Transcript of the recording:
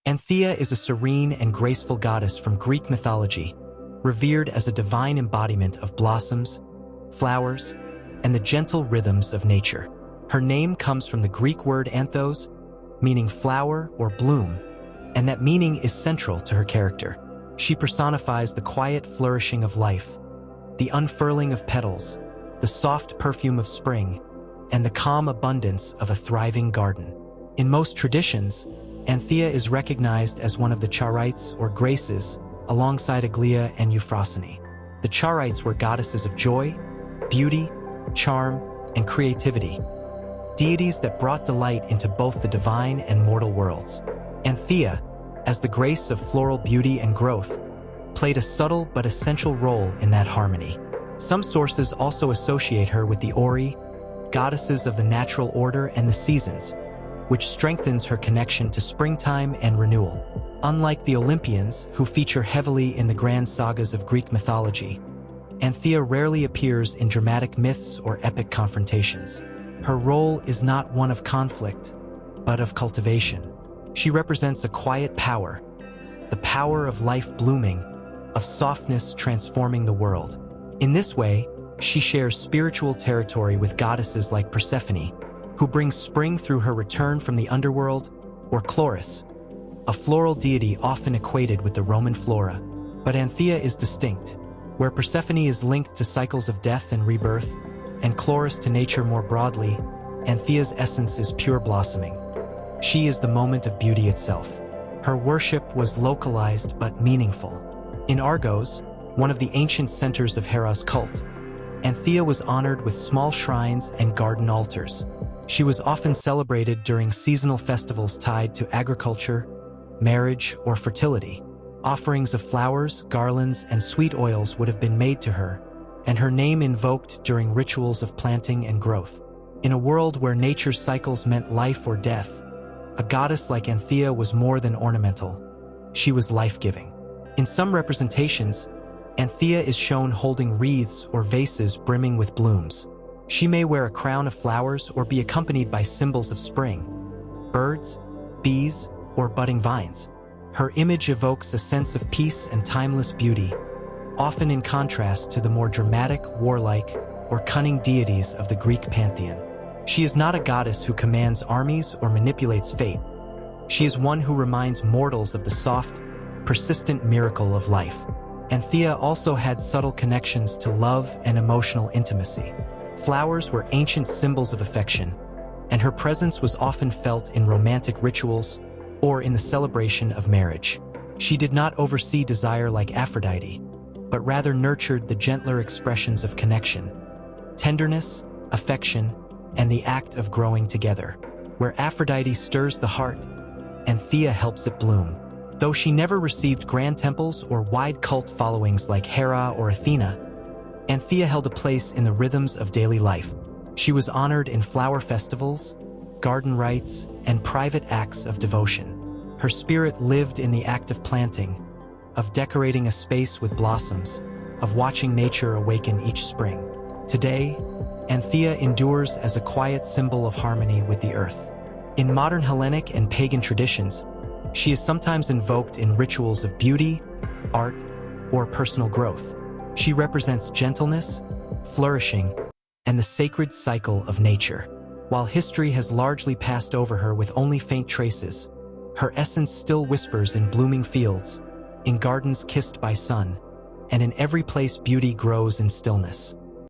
Antheia is a serene and graceful goddess from Greek mythology, revered as a divine embodiment of blossoms, flowers, and the gentle rhythms of nature. Her name comes from the Greek word anthos, meaning flower or bloom, and that meaning is central to her character. She personifies the quiet flourishing of life, the unfurling of petals, the soft perfume of spring, and the calm abundance of a thriving garden. In most traditions, Antheia is recognized as one of the Charites or Graces, alongside Aglaea and Euphrosyne. The Charites were goddesses of joy, beauty, charm, and creativity, deities that brought delight into both the divine and mortal worlds. Antheia, as the grace of floral beauty and growth, played a subtle but essential role in that harmony. Some sources also associate her with the Horae, goddesses of the natural order and the seasons, which strengthens her connection to springtime and renewal. Unlike the Olympians, who feature heavily in the grand sagas of Greek mythology, Antheia rarely appears in dramatic myths or epic confrontations. Her role is not one of conflict, but of cultivation. She represents a quiet power, the power of life blooming, of softness transforming the world. In this way, she shares spiritual territory with goddesses like Persephone, who brings spring through her return from the underworld, or Chloris, a floral deity often equated with the Roman flora. But Antheia is distinct, where Persephone is linked to cycles of death and rebirth, and Chloris to nature more broadly. Antheia's essence is pure blossoming. She is the moment of beauty itself. Her worship was localized but meaningful. In Argos, one of the ancient centers of Hera's cult, Antheia was honored with small shrines and garden altars. She was often celebrated during seasonal festivals tied to agriculture, marriage, or fertility. Offerings of flowers, garlands, and sweet oils would have been made to her, and her name invoked during rituals of planting and growth. In a world where nature's cycles meant life or death, a goddess like Antheia was more than ornamental. She was life-giving. In some representations, Antheia is shown holding wreaths or vases brimming with blooms. She may wear a crown of flowers or be accompanied by symbols of spring, birds, bees, or budding vines. Her image evokes a sense of peace and timeless beauty, often in contrast to the more dramatic, warlike, or cunning deities of the Greek pantheon. She is not a goddess who commands armies or manipulates fate. She is one who reminds mortals of the soft, persistent miracle of life. Antheia also had subtle connections to love and emotional intimacy. Flowers were ancient symbols of affection, and her presence was often felt in romantic rituals or in the celebration of marriage. She did not oversee desire like Aphrodite, but rather nurtured the gentler expressions of connection, tenderness, affection, and the act of growing together. Where Aphrodite stirs the heart, Antheia helps it bloom. Though she never received grand temples or wide cult followings like Hera or Athena, Antheia held a place in the rhythms of daily life. She was honored in flower festivals, garden rites, and private acts of devotion. Her spirit lived in the act of planting, of decorating a space with blossoms, of watching nature awaken each spring. Today, Antheia endures as a quiet symbol of harmony with the earth. In modern Hellenic and pagan traditions, she is sometimes invoked in rituals of beauty, art, or personal growth. She represents gentleness, flourishing, and the sacred cycle of nature. While history has largely passed over her with only faint traces, her essence still whispers in blooming fields, in gardens kissed by sun, and in every place beauty grows in stillness.